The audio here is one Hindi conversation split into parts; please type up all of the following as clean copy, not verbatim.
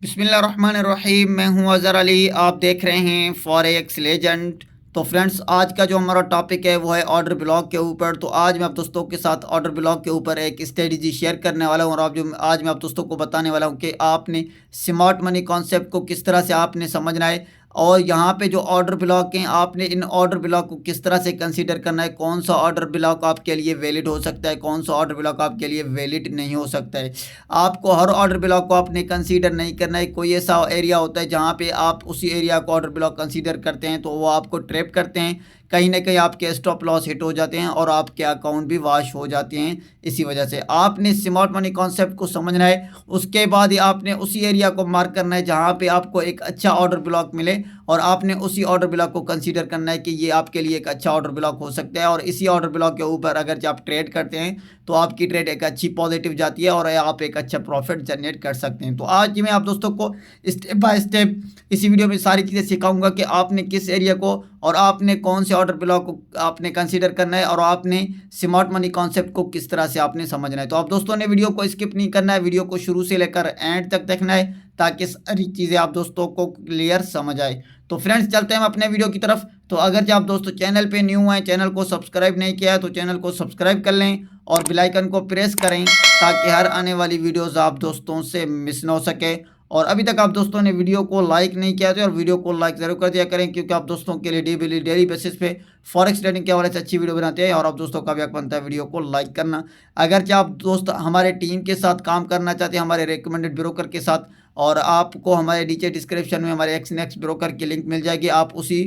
बिस्मिल्लाहिर्रहमानिर्रहीम। मैं हूं अज़हर अली, आप देख रहे हैं फॉरेक्स लेजेंड। तो फ्रेंड्स, आज का जो हमारा टॉपिक है वो है ऑर्डर ब्लॉक के ऊपर। तो आज मैं आप दोस्तों के साथ ऑर्डर ब्लॉक के ऊपर एक स्ट्रेटजी शेयर करने वाला हूं और आज मैं आप दोस्तों को बताने वाला हूं कि आपने स्मार्ट मनी कॉन्सेप्ट को किस तरह से आपने समझना है और यहाँ पे जो ऑर्डर ब्लॉक हैं आपने इन ऑर्डर ब्लॉक को किस तरह से कंसीडर करना है। कौन सा ऑर्डर ब्लॉक आपके लिए वैलिड हो सकता है, कौन सा ऑर्डर ब्लॉक आपके लिए वैलिड नहीं हो सकता है। आपको हर ऑर्डर ब्लॉक को आपने कंसीडर नहीं करना है। कोई ऐसा एरिया होता है जहाँ पे आप उसी एरिया को ऑर्डर ब्लॉक कंसीडर करते हैं तो वो आपको ट्रैप करते हैं, कहीं ना कहीं आपके स्टॉप लॉस हिट हो जाते हैं और आपके अकाउंट भी वॉश हो जाते हैं। इसी वजह से आपने स्मार्ट मनी कॉन्सेप्ट को समझना है। उसके बाद ही आपने उसी एरिया को मार्क करना है जहाँ पे आपको एक अच्छा ऑर्डर ब्लॉक मिले और आपने उसी ऑर्डर ब्लॉक को कंसीडर करना है कि ये आपके लिए एक अच्छा ऑर्डर ब्लॉक हो सकता है। और इसी ऑर्डर ब्लॉक के ऊपर अगर जब आप ट्रेड करते हैं तो आपकी ट्रेड एक अच्छी पॉजिटिव जाती है और आप एक अच्छा प्रॉफिट जनरेट कर सकते हैं। तो आज मैं आप दोस्तों को स्टेप बाय स्टेप इसी वीडियो में सारी चीज़ें सिखाऊंगा कि आपने किस एरिया को और आपने कौन से ऑर्डर ब्लॉक को आपने कंसीडर करना है और आपने स्मार्ट मनी कॉन्सेप्ट को किस तरह से आपने समझना है। तो आप दोस्तों ने वीडियो को स्किप नहीं करना है, वीडियो को शुरू से लेकर एंड तक देखना है ताकि सारी चीज़ें आप दोस्तों को क्लियर समझ आए। तो फ्रेंड्स, चलते हैं अपने वीडियो की तरफ। तो अगर जो आप दोस्तों चैनल पे न्यू हैं, चैनल को सब्सक्राइब नहीं किया है तो चैनल को सब्सक्राइब कर लें और बेल आइकन को प्रेस करें ताकि हर आने वाली वीडियोस आप दोस्तों से मिस ना हो सके। और अभी तक आप दोस्तों ने वीडियो को लाइक नहीं किया तो और वीडियो को लाइक ज़रूर कर दिया करें, क्योंकि आप दोस्तों के लिए डेली बेसिस पे फॉरेक्स ट्रेडिंग के हवाले से अच्छी वीडियो बनाते हैं और आप दोस्तों का भी हक बनता है वीडियो को लाइक करना। अगर चाहे आप दोस्त हमारे टीम के साथ काम करना चाहते हैं, हमारे रिकमेंडेड ब्रोकर के साथ, और आपको हमारे नीचे डिस्क्रिप्शन में हमारे एक्स ब्रोकर की लिंक मिल जाएगी। आप उसी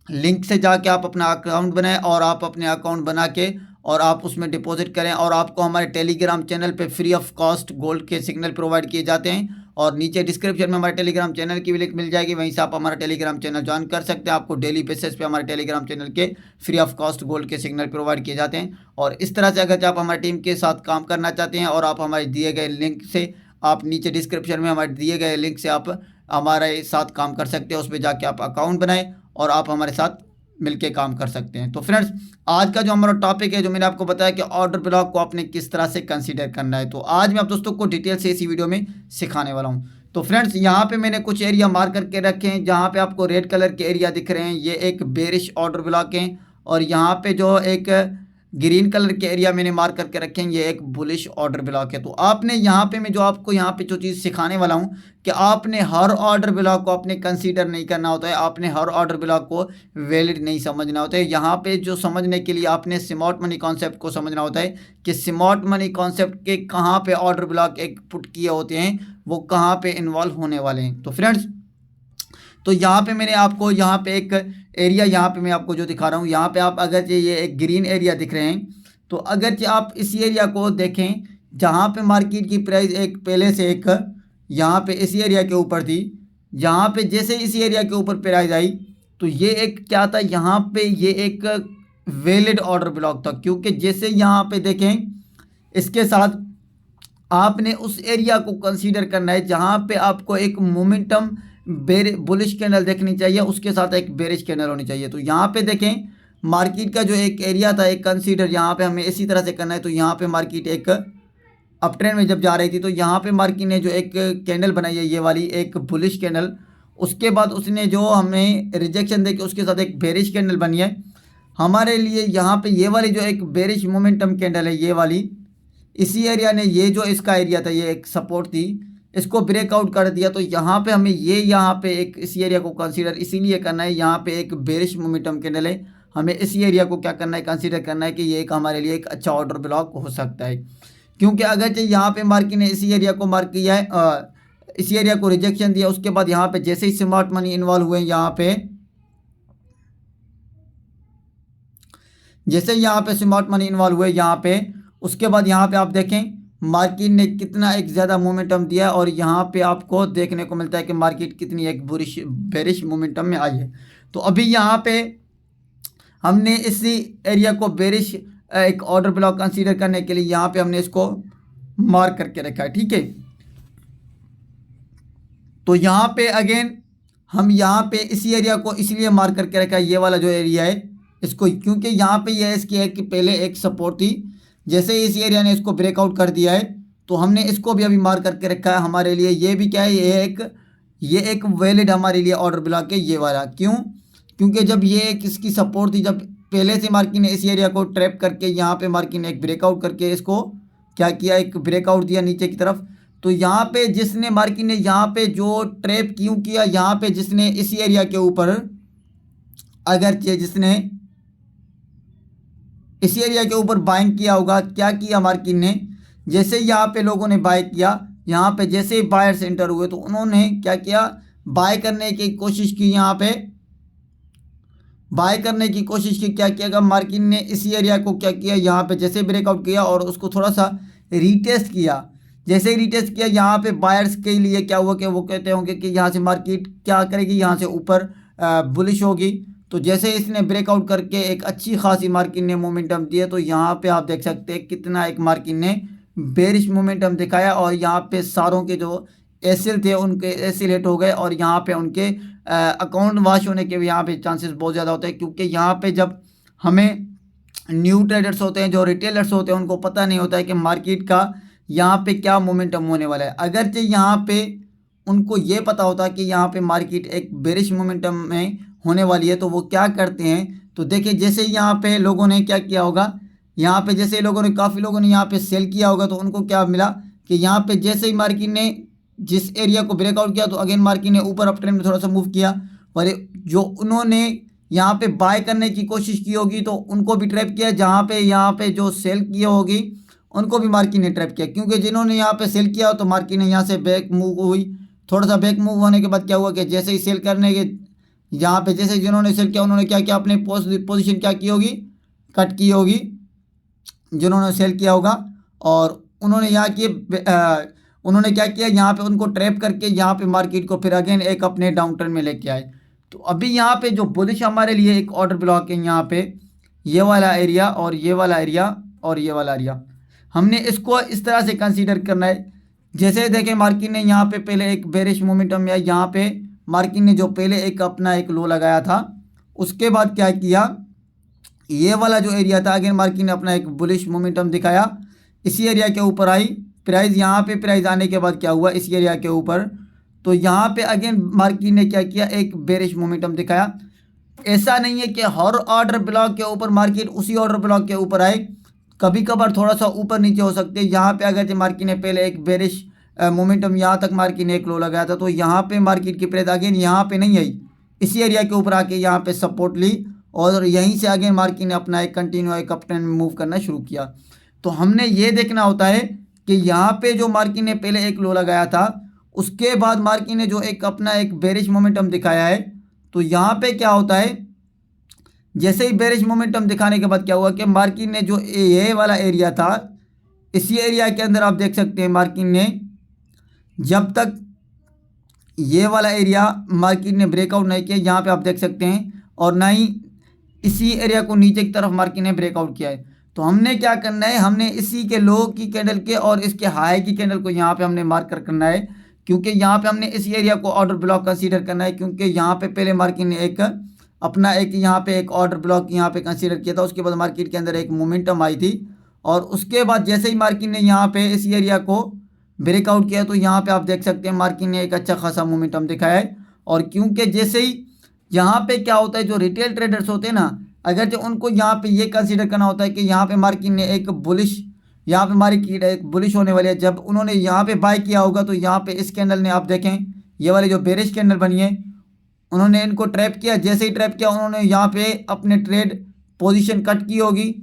लिंक से जाके आप अपना अकाउंट बनाएं और आप अपने अकाउंट बना के और आप उसमें डिपॉजिट करें और आपको हमारे टेलीग्राम चैनल पे फ्री ऑफ कॉस्ट गोल्ड के सिग्नल प्रोवाइड किए जाते हैं। और नीचे डिस्क्रिप्शन में हमारे टेलीग्राम चैनल की भी लिंक मिल जाएगी, वहीं से आप हमारा टेलीग्राम चैनल ज्वाइन कर सकते हैं। आपको डेली बेसिस पे हमारे टेलीग्राम चैनल के फ्री ऑफ कॉस्ट गोल्ड के सिग्नल प्रोवाइड किए जाते हैं। और इस तरह से अगर आप हमारी टीम के साथ काम करना चाहते हैं और आप हमारे दिए गए लिंक से, आप नीचे डिस्क्रिप्शन में हमारे दिए गए लिंक से आप हमारे साथ काम कर सकते हैं। उस पर जाके आप अकाउंट बनाएं और आप हमारे साथ मिलके काम कर सकते हैं। तो फ्रेंड्स, आज का जो हमारा टॉपिक है, जो मैंने आपको बताया कि ऑर्डर ब्लॉक को आपने किस तरह से कंसीडर करना है, तो आज मैं आप दोस्तों को डिटेल से इसी वीडियो में सिखाने वाला हूं। तो फ्रेंड्स, यहाँ पे मैंने कुछ एरिया मार्क करके रखे हैं जहाँ पे आपको रेड कलर के एरिया दिख रहे हैं, ये एक बेरिश ऑर्डर ब्लॉक है। और यहाँ पे जो एक ग्रीन कलर के एरिया मैंने मार्क करके रखे हैं, ये एक बुलिश ऑर्डर ब्लॉक है। तो आपने यहाँ पे मैं जो आपको यहाँ पे जो चीज़ सिखाने वाला हूँ कि आपने हर ऑर्डर ब्लॉक को आपने कंसीडर नहीं करना होता है, आपने हर ऑर्डर ब्लॉक को वैलिड नहीं समझना होता है। यहाँ पे जो समझने के लिए आपने स्मार्ट मनी कॉन्सेप्ट को समझना होता है कि स्मार्ट मनी कॉन्सेप्ट के कहाँ पे ऑर्डर ब्लॉक एक पुट किए होते हैं, वो कहाँ पे इन्वॉल्व होने वाले हैं। तो फ्रेंड्स, तो यहाँ पे मैंने आपको यहाँ पे एक एरिया यहाँ पे मैं आपको जो दिखा रहा हूँ, यहाँ पे आप अगर ये एक ग्रीन एरिया दिख रहे हैं, तो अगर आप इस एरिया को देखें जहाँ पे मार्केट की प्राइस एक पहले से एक यहाँ पे इस एरिया के ऊपर थी, यहाँ पे जैसे इस एरिया के ऊपर प्राइस आई तो ये एक क्या था, यहाँ पे ये एक वैलिड ऑर्डर ब्लॉक था। क्योंकि जैसे यहाँ पे देखें, इसके साथ आपने उस एरिया को कंसीडर करना है जहाँ पे आपको एक मोमेंटम बुलिश कैंडल देखनी चाहिए, उसके साथ एक बेरिश कैंडल होनी चाहिए। तो यहाँ पे देखें, मार्केट का जो एक एरिया था एक कंसीडर यहाँ पे हमें इसी तरह से करना है। तो यहाँ पे मार्केट एक अप ट्रेंड में जब जा रही थी तो यहाँ पे मार्केट ने जो एक कैंडल बनाई है, ये वाली एक बुलिश कैंडल, उसके बाद उसने जो हमें रिजेक्शन दे के उसके साथ एक बेरिश कैंडल बनी है हमारे लिए। यहाँ पे ये वाली जो एक बेरिश मोमेंटम कैंडल है, ये वाली, इसी एरिया ने ये जो इसका एरिया था, ये एक सपोर्ट थी, इसको ब्रेकआउट कर दिया। तो यहाँ पे हमें ये यहाँ पे एक इसी एरिया को कंसीडर इसीलिए करना है, यहाँ पे एक बेरिश मोमेंटम कैंडल है, हमें इसी एरिया को क्या करना है, कंसीडर करना है कि ये एक हमारे लिए एक अच्छा ऑर्डर ब्लॉक हो सकता है। क्योंकि अगर यहाँ पे मार्केट ने इसी एरिया को मार्क किया है, इसी एरिया को रिजेक्शन दिया, उसके बाद यहाँ पे जैसे ही स्मार्ट मनी इन्वॉल्व हुए, यहाँ पे जैसे यहाँ पे स्मार्ट मनी इन्वॉल्व हुए यहाँ पे, उसके बाद यहाँ पे आप देखें मार्केट ने कितना एक ज़्यादा मोमेंटम दिया है और यहाँ पे आपको देखने को मिलता है कि मार्केट कितनी एक बेरिश मोमेंटम में आई है। तो अभी यहाँ पे हमने इसी एरिया को बेरिश एक ऑर्डर ब्लॉक कंसीडर करने के लिए यहाँ पे हमने इसको मार्क करके रखा है, ठीक है। तो यहाँ पे अगेन हम यहाँ पे इसी एरिया को इसलिए मार्क करके रखा है, ये वाला जो एरिया है इसको, क्योंकि यहाँ पे यह इसकी है कि पहले एक सपोर्ट थी, जैसे इस एरिया ने इसको ब्रेकआउट कर दिया है तो हमने इसको भी अभी मार्क करके रखा है हमारे लिए। ये भी क्या है, ये एक वैलिड हमारे लिए ऑर्डर ब्लॉक है ये वाला। क्यों? क्योंकि जब ये एक इसकी सपोर्ट थी, जब पहले से मार्केट ने इस एरिया को ट्रैप करके यहाँ पे मार्केट ने एक ब्रेकआउट करके इसको क्या किया, एक ब्रेकआउट दिया नीचे की तरफ। तो यहाँ पे जिसने मार्केट ने यहाँ पे जो ट्रैप क्यों किया, यहाँ पे जिसने इस एरिया के ऊपर अगर जिसने इस एरिया के ऊपर बाइंग किया होगा, क्या किया मार्केट ने, जैसे यहाँ पे लोगों ने बाय किया, यहाँ पे जैसे ही बायर्स एंटर हुए तो उन्होंने क्या किया, बाय करने की कोशिश की। यहाँ पे बाय करने की कोशिश की, क्या किया मार्केट ने इसी एरिया को क्या किया, यहाँ पे जैसे ब्रेकआउट किया और उसको थोड़ा सा रीटेस्ट किया। जैसे ही रीटेस्ट किया, यहाँ पे बायर्स के लिए क्या हुआ कि वो कहते होंगे कि यहाँ से मार्केट क्या करेगी, यहाँ से ऊपर बुलिश होगी। तो जैसे इसने ब्रेकआउट करके एक अच्छी खासी मार्केट ने मोमेंटम दिए, तो यहाँ पे आप देख सकते हैं कितना एक मार्केट ने बेरिश मोमेंटम दिखाया। और यहाँ पे सारों के जो एसएल थे उनके एसएल हिट हो गए और यहाँ पे उनके अकाउंट वॉश होने के भी यहाँ पे चांसेस बहुत ज़्यादा होते हैं। क्योंकि यहाँ पे जब हमें न्यू ट्रेडर्स होते हैं, जो रिटेलर्स होते हैं, उनको पता नहीं होता है कि मार्केट का यहाँ पे क्या मोमेंटम होने वाला है। अगरचे यहाँ पे उनको ये पता होता है कि यहाँ पे मार्केट एक बेरिश मोमेंटम में होने वाली है, तो वो क्या करते हैं, तो देखिए जैसे यहाँ पे लोगों ने क्या किया होगा, यहाँ पे जैसे लोगों ने काफ़ी लोगों ने यहाँ पे सेल किया होगा, तो उनको क्या मिला कि यहाँ पे जैसे ही मार्केट ने जिस एरिया को ब्रेकआउट किया, तो अगेन मार्केट ने ऊपर अप ट्रेंड में थोड़ा सा मूव किया। और जो उन्होंने यहाँ पे बाय करने की कोशिश की होगी तो उनको भी ट्रैप किया, जहाँ पे यहाँ पे जो सेल की होगी उनको भी मार्केट ने ट्रैप किया। क्योंकि जिन्होंने यहाँ पे सेल किया तो मार्केट ने यहाँ से बैक मूव हुई। थोड़ा सा बैक मूव होने के बाद क्या हुआ कि जैसे ही सेल करने के यहाँ पे जैसे जिन्होंने सेल किया उन्होंने क्या किया, अपने पोजीशन क्या की होगी, कट की होगी जिन्होंने सेल किया होगा। और उन्होंने यहाँ किए उन्होंने क्या किया, यहाँ पे उनको ट्रैप करके यहाँ पे मार्केट को फिर अगेन एक अपने डाउन ट्रेंड में लेके आए। तो अभी यहाँ पे जो बुलिश हमारे लिए एक ऑर्डर ब्लॉक है, यहाँ पे ये वाला एरिया और ये वाला एरिया और ये वाला एरिया, हमने इसको इस तरह से कंसीडर करना है। जैसे देखें मार्केट ने यहाँ पे पहले एक बेरिश मोमेंटम या यहाँ पे मार्केट ने जो पहले एक अपना एक लो लगाया था, उसके बाद क्या किया, ये वाला जो एरिया था अगेन मार्केट ने अपना एक बुलिश मोमेंटम दिखाया, इसी एरिया के ऊपर आई प्राइस। यहाँ पे प्राइस आने के बाद क्या हुआ, इस एरिया के ऊपर, तो यहाँ पे अगेन मार्केट ने क्या किया, एक बेरिश मोमेंटम दिखाया। ऐसा नहीं है कि हर ऑर्डर ब्लॉक के ऊपर मार्केट उसी ऑर्डर ब्लॉक के ऊपर आए, कभी कभार थोड़ा सा ऊपर नीचे हो सकते हैं। यहाँ पे अगर मार्केट ने पहले एक बेरिश मोमेंटम यहाँ तक मार्केट ने एक लो लगाया था, तो यहाँ पे मार्केट की प्राइस अगेन यहाँ पे नहीं आई, इसी एरिया के ऊपर आके यहाँ पे सपोर्ट ली और यहीं से अगेन मार्केट ने अपना एक कंटिन्यू एक अप ट्रेंड में मूव करना शुरू किया। तो हमने ये देखना होता है कि यहाँ पे जो मार्केट ने पहले एक लो लगाया था, उसके बाद मार्केट ने जो एक अपना एक बेरिश मोमेंटम दिखाया है, तो यहाँ पे क्या होता है, जैसे ही बेरिश मोमेंटम दिखाने के बाद क्या हुआ कि मार्केट ने जो ये वाला एरिया था, इसी एरिया के अंदर आप देख सकते हैं मार्केट ने जब तक ये वाला एरिया मार्केट ने ब्रेकआउट नहीं किया, यहाँ पे आप देख सकते हैं, और ना ही इसी एरिया को नीचे की तरफ मार्केट ने ब्रेकआउट किया है। तो हमने क्या करना है, हमने इसी के लो की कैंडल के और इसके हाई की कैंडल को यहाँ पे हमने मार्क करना है। क्योंकि यहाँ पे हमने इस एरिया को ऑर्डर ब्लॉक कंसीडर करना है, क्योंकि यहाँ पे पहले मार्केट ने एक अपना एक यहाँ पे एक ऑर्डर ब्लॉक यहाँ पे कंसीडर किया था, उसके बाद मार्केट के अंदर एक मोमेंटम आई थी, और उसके बाद जैसे ही मार्केट ने यहाँ पे इस एरिया को ब्रेकआउट किया, तो यहाँ पे आप देख सकते हैं मार्केट ने एक अच्छा खासा मोमेंटम दिखाया है। और क्योंकि जैसे ही यहाँ पे क्या होता है, जो रिटेल ट्रेडर्स होते हैं ना, अगर जो उनको यहाँ पे ये कंसीडर करना होता है कि यहाँ पे मार्केट ने एक बुलिश, यहाँ पे मार्केट एक बुलिश होने वाली है, जब उन्होंने यहाँ पे बाय किया होगा, तो यहाँ पे इस कैंडल ने आप देखें ये वाली जो बेरिश कैंडल बनी है, उन्होंने इनको ट्रैप किया। जैसे ही ट्रैप किया उन्होंने यहाँ पे अपने ट्रेड पोजीशन कट की होगी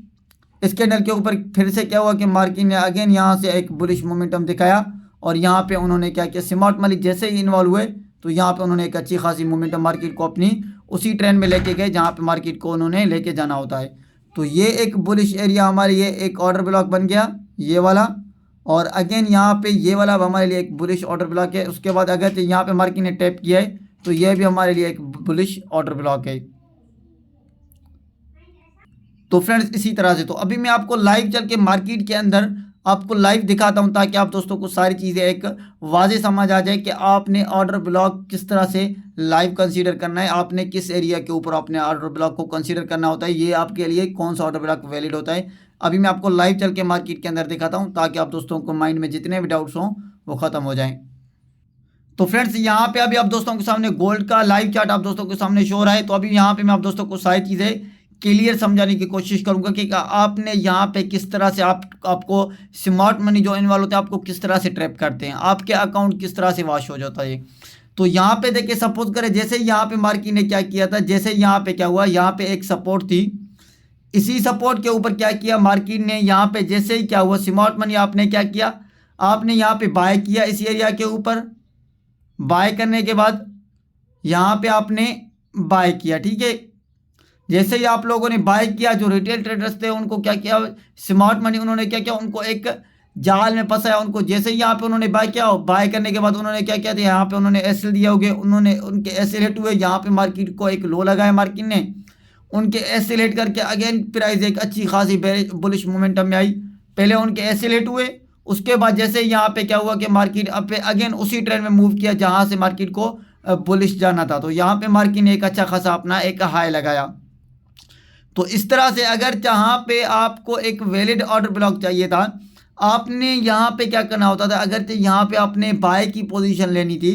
इस कैंडल के ऊपर। फिर से क्या हुआ कि मार्केट ने अगेन यहाँ से एक बुलिश मोमेंटम दिखाया, और यहाँ पे उन्होंने क्या किया, स्मार्ट मनी जैसे ही इन्वॉल्व हुए, तो यहाँ पे उन्होंने एक अच्छी खासी मोमेंटम मार्केट को अपनी उसी ट्रेंड में लेके गए जहाँ पे मार्केट को उन्होंने लेके जाना होता है। तो ये एक बुलिश एरिया हमारे ये एक ऑर्डर ब्लॉक बन गया ये वाला, और अगेन यहाँ पे ये वाला हमारे लिए एक बुलिश ऑर्डर ब्लॉक है। उसके बाद अगर यहाँ पे मार्केट ने टैप किया है, तो ये भी हमारे लिए एक बुलिश ऑर्डर ब्लॉक है। तो फ्रेंड्स इसी तरह से, तो अभी मैं आपको लाइव चल के मार्केट के अंदर आपको लाइव दिखाता हूं, ताकि आप दोस्तों को सारी चीज़ें एक वाज़ेह समझ आ जाए कि आपने ऑर्डर ब्लॉक किस तरह से लाइव कंसीडर करना है, आपने किस एरिया के ऊपर अपने ऑर्डर ब्लॉक को कंसीडर करना होता है, ये आपके लिए कौन सा ऑर्डर ब्लॉक वैलिड होता है। अभी मैं आपको लाइव चल के मार्केट के अंदर दिखाता हूँ ताकि आप दोस्तों को माइंड में जितने भी डाउट्स हों वो ख़त्म हो जाएं। तो फ्रेंड्स यहाँ पे अभी आप दोस्तों के सामने गोल्ड का लाइव चार्ट आप दोस्तों के सामने शो हो रहा है। तो अभी यहाँ पे मैं आप दोस्तों को सारी चीज़ें क्लियर समझाने की कोशिश करूंगा कि आपने यहाँ पे किस तरह से आपको स्मार्ट मनी जो इन्वॉल्व होता है आपको किस तरह से ट्रैप करते हैं, आपके अकाउंट किस तरह से वॉश हो जाता है। तो यहाँ पे देखिए सपोज करें जैसे यहाँ पे मार्केट ने क्या किया था, जैसे यहाँ पे क्या हुआ, यहाँ पे एक सपोर्ट थी, इसी सपोर्ट के ऊपर क्या किया मार्केट ने, यहाँ पे जैसे ही क्या हुआ स्मार्ट मनी आपने क्या किया, आपने यहाँ पे बाय किया इस एरिया के ऊपर। बाय करने के बाद यहाँ पे आपने बाय किया, ठीक है। जैसे ही आप लोगों ने बाय किया, जो रिटेल ट्रेडर्स थे उनको क्या किया स्मार्ट मनी, उन्होंने क्या किया, उनको एक जाल में फंसाया उनको। जैसे ही यहाँ पे उन्होंने बाय किया, बाय करने के बाद उन्होंने क्या किया था, यहाँ पे उन्होंने एसएल दिया होगे, उन्होंने उनके एसएल हिट हुए, यहाँ पे मार्केट को एक लो लगाया मार्केट ने, उनके एसएल हिट करके अगेन प्राइस एक अच्छी खासी बुलिश मोमेंटम में आई। पहले उनके एसएल हिट हुए, उसके बाद जैसे यहाँ पे क्या हुआ कि मार्केट अब अगेन उसी ट्रेंड में मूव किया जहाँ से मार्केट को बुलिश जाना था। तो यहाँ पे मार्केट ने एक अच्छा खासा अपना एक हाई लगाया। तो इस तरह से अगर जहाँ पे आपको एक वैलिड ऑर्डर ब्लॉक चाहिए था, आपने यहाँ पे क्या करना होता था, अगर यहाँ पे आपने बाय की पोजीशन लेनी थी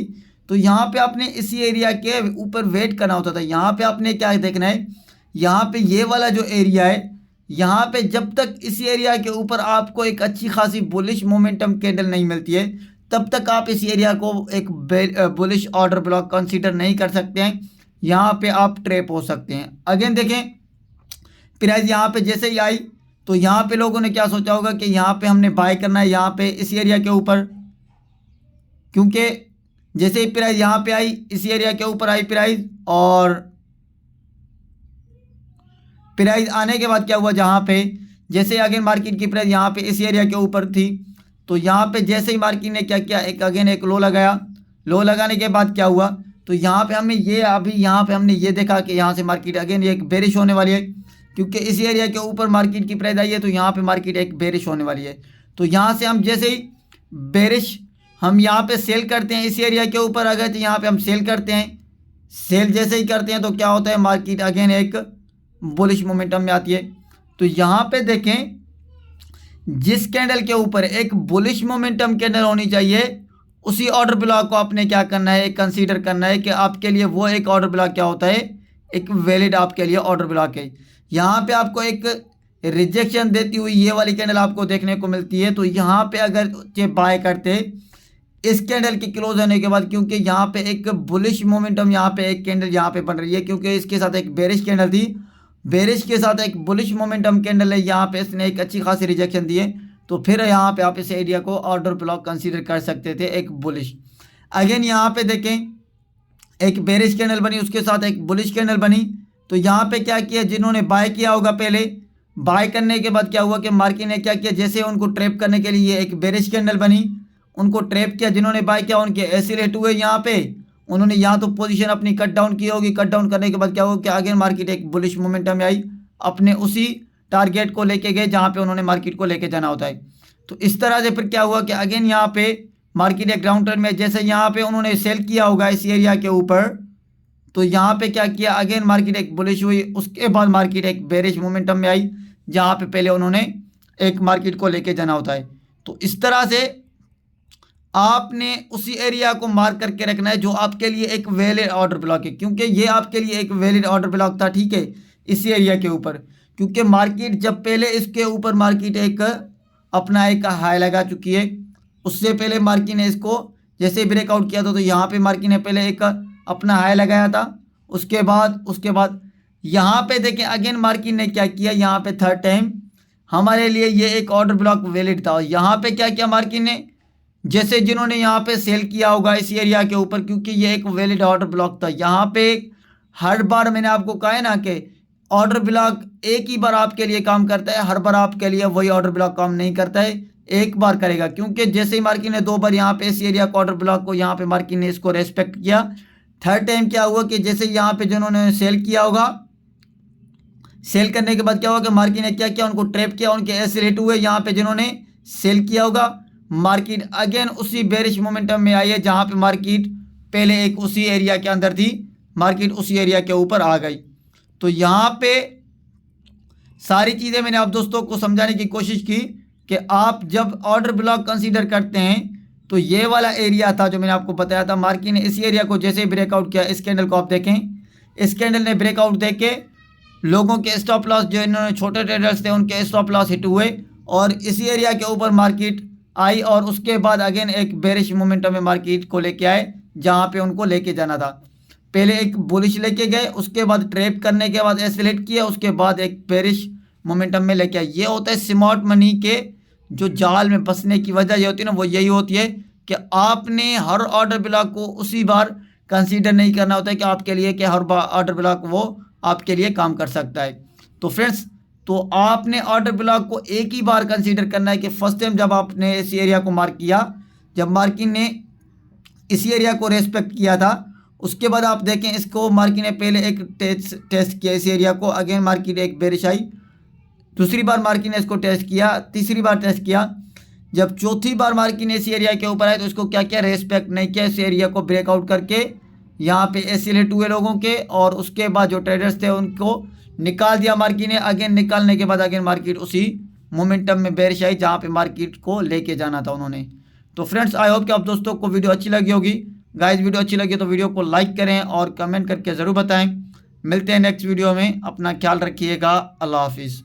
तो यहाँ पे आपने इसी एरिया के ऊपर वेट करना होता था। यहाँ पे आपने क्या देखना है, यहाँ पे ये वाला जो एरिया है, यहाँ पे जब तक इस एरिया के ऊपर आपको एक अच्छी खासी बुलिश मोमेंटम कैंडल नहीं मिलती है तब तक आप इस एरिया को एक बुलिश ऑर्डर ब्लॉक कंसीडर नहीं कर सकते हैं। यहाँ पे आप ट्रैप हो सकते हैं। अगेन देखें प्राइस यहाँ पे जैसे ही आई तो यहाँ पे लोगों ने क्या सोचा होगा कि यहाँ पे हमने बाय करना है यहाँ पे इस एरिया के ऊपर, क्योंकि जैसे ही प्राइस यहाँ पे आई इस एरिया के ऊपर आई प्राइस, और प्राइस आने के बाद क्या हुआ, जहाँ पे जैसे अगेन मार्केट की प्राइस यहाँ पे इस एरिया के ऊपर थी, तो यहाँ पे जैसे ही मार्केट ने क्या किया, एक अगेन एक लो लगाया। लो लगाने के बाद क्या हुआ, तो यहाँ पे हमें ये अभी यहाँ पे हमने ये देखा कि यहाँ से मार्केट अगेन एक बेरिश होने वाली है, क्योंकि इस एरिया के ऊपर मार्केट की प्राइस आई है तो यहाँ पे मार्केट एक बेरिश होने वाली है। तो यहाँ से हम जैसे ही बेरिश हम यहाँ पे सेल करते हैं इस एरिया के ऊपर, अगर तो यहाँ पे हम सेल करते हैं, सेल जैसे ही करते हैं तो क्या होता है मार्केट अगेन एक बुलिश मोमेंटम में आती है। तो यहाँ पे देखें जिस कैंडल के ऊपर एक बुलिश मोमेंटम कैंडल होनी चाहिए उसी ऑर्डर ब्लॉक को आपने क्या करना है, कंसीडर करना है कि आपके लिए वो एक ऑर्डर ब्लॉक क्या होता है, एक वैलिड आपके लिए ऑर्डर ब्लॉक है। यहाँ पे आपको एक रिजेक्शन देती हुई ये वाली कैंडल आपको देखने को मिलती है। तो यहाँ पे अगर ये बाय करते इस कैंडल के क्लोज होने के बाद, क्योंकि यहाँ पे एक बुलिश मोमेंटम यहाँ पे एक कैंडल यहाँ पे बन रही है, क्योंकि इसके साथ एक बेरिश कैंडल थी, बेरिश के साथ एक बुलिश मोमेंटम कैंडल है, यहाँ पे इसने एक अच्छी खासी रिजेक्शन दी है। तो फिर यहाँ पे आप इस एरिया को ऑर्डर ब्लॉक कंसीडर कर सकते थे एक बुलिश। अगेन यहाँ पे देखें एक बेरिश कैंडल बनी, उसके साथ एक बुलिश कैंडल बनी। तो यहाँ पे क्या किया, जिन्होंने बाय किया होगा पहले, बाय करने के बाद क्या हुआ कि मार्केट ने क्या किया, जैसे उनको ट्रैप करने के लिए एक बेरिश कैंडल बनी, उनको ट्रैप किया। जिन्होंने बाय किया उनके ऐसे रेट हुए, यहाँ पे उन्होंने यहाँ तो पोजीशन अपनी कट डाउन की होगी, कट डाउन करने के बाद क्या हुआ कि अगेन मार्केट एक बुलिश मोमेंटम में आई, अपने उसी टारगेट को लेके गए जहाँ पे उन्होंने मार्केट को लेके जाना होता है। तो इस तरह से फिर क्या हुआ कि अगेन यहाँ पे मार्केट एक डाउन ट्रेंड में, जैसे यहाँ पे उन्होंने सेल किया होगा इस एरिया के ऊपर, तो यहाँ पे क्या किया अगेन मार्केट एक बुलिश हुई, उसके बाद मार्केट एक बेरिश मोमेंटम में आई जहाँ पे पहले उन्होंने एक मार्केट को लेके जाना होता है। तो इस तरह से आपने उसी एरिया को मार्क करके रखना है जो आपके लिए एक वैलिड ऑर्डर ब्लॉक है, क्योंकि ये आपके लिए एक वैलिड ऑर्डर ब्लॉक था, ठीक है, इसी एरिया के ऊपर। क्योंकि मार्केट जब पहले इसके ऊपर मार्केट एक अपना एक हाई लगा चुकी है, उससे पहले मार्केट ने इसको जैसे ब्रेकआउट किया था, तो यहाँ पे मार्केट ने पहले एक अपना हाई लगाया था। उसके बाद यहाँ पे देखें अगेन मार्केट ने क्या किया, यहाँ पे थर्ड टाइम हमारे लिए ये एक ऑर्डर ब्लॉक वैलिड था। यहाँ पे क्या किया मार्केट ने, जैसे जिन्होंने यहाँ पे सेल किया होगा इस एरिया के ऊपर, क्योंकि ये एक वैलिड ऑर्डर ब्लॉक था। यहाँ पे हर बार मैंने आपको कहा है ना कि ऑर्डर ब्लॉक एक ही बार आपके लिए काम करता है, हर बार आपके लिए वही ऑर्डर ब्लॉक काम नहीं करता है, एक बार करेगा। क्योंकि जैसे ही मार्केट ने 2 बार यहाँ पे इस एरिया को ऑर्डर ब्लॉक को यहाँ पे मार्केट ने इसको रेस्पेक्ट किया, थर्ड टाइम क्या हुआ कि जैसे यहाँ पे जिन्होंने सेल किया होगा, सेल करने के बाद क्या हुआ कि मार्केट ने क्या किया, उनको ट्रैप किया, उनके ऐसे रेट हुए यहाँ पे जिन्होंने सेल किया होगा। मार्केट अगेन उसी बेरिश मोमेंटम में आई है जहाँ पे मार्केट पहले एक उसी एरिया के अंदर थी, मार्केट उसी एरिया के ऊपर आ गई। तो यहाँ पे सारी चीज़ें मैंने आप दोस्तों को समझाने की कोशिश की कि आप जब ऑर्डर ब्लॉक कंसीडर करते हैं तो ये वाला एरिया था जो मैंने आपको बताया था, मार्केट ने इस एरिया को जैसे ही ब्रेकआउट किया, इस कैंडल को आप देखें, इस कैंडल ने ब्रेकआउट दे के लोगों के स्टॉप लॉस, जो इन्होंने छोटे ट्रेडर्स थे उनके स्टॉप लॉस हिट हुए और इसी एरिया के ऊपर मार्केट आई और उसके बाद अगेन एक बेरिश मोमेंटम में मार्केट को लेके आए जहाँ पे उनको लेके जाना था। पहले एक बुलिश लेके गए, उसके बाद ट्रैप करने के बाद एस्केलेट किया, उसके बाद एक बेरिश मोमेंटम में लेके आए। ये होता है स्मार्ट मनी के जो जाल में फंसने की वजह ये होती है ना, वो यही होती है कि आपने हर ऑर्डर ब्लॉक को उसी बार कंसीडर नहीं करना होता है कि आपके लिए कि हर ऑर्डर ब्लॉक वो आपके लिए काम कर सकता है। तो फ्रेंड्स, तो आपने ऑर्डर ब्लॉक को एक ही बार कंसीडर करना है कि फर्स्ट टाइम जब आपने इस एरिया को मार्क किया, जब मार्केट ने इस एरिया को रेस्पेक्ट किया था, उसके बाद आप देखें इसको मार्केट ने पहले एक टेस्ट किया इस एरिया को, अगेन मार्केट एक बेरिश आई, दूसरी बार मार्केट ने इसको टेस्ट किया, तीसरी बार टेस्ट किया, जब चौथी बार मार्केट ने इस एरिया के ऊपर आए तो इसको क्या किया, रेस्पेक्ट नहीं किया, इस एरिया को ब्रेकआउट करके यहाँ पे एस्केलेट हुए लोगों के और उसके बाद जो ट्रेडर्स थे उनको निकाल दिया मार्केट ने। अगेन निकालने के बाद अगेन मार्केट उसी मोमेंटम में बेरिश आई जहाँ पे मार्केट को लेके जाना था उन्होंने। तो फ्रेंड्स, आई होप कि आप दोस्तों को वीडियो अच्छी लगी होगी। गाइस, वीडियो अच्छी लगी तो वीडियो को लाइक करें और कमेंट करके ज़रूर बताएं। मिलते हैं नेक्स्ट वीडियो में, अपना ख्याल रखिएगा। अल्लाह हाफिज़।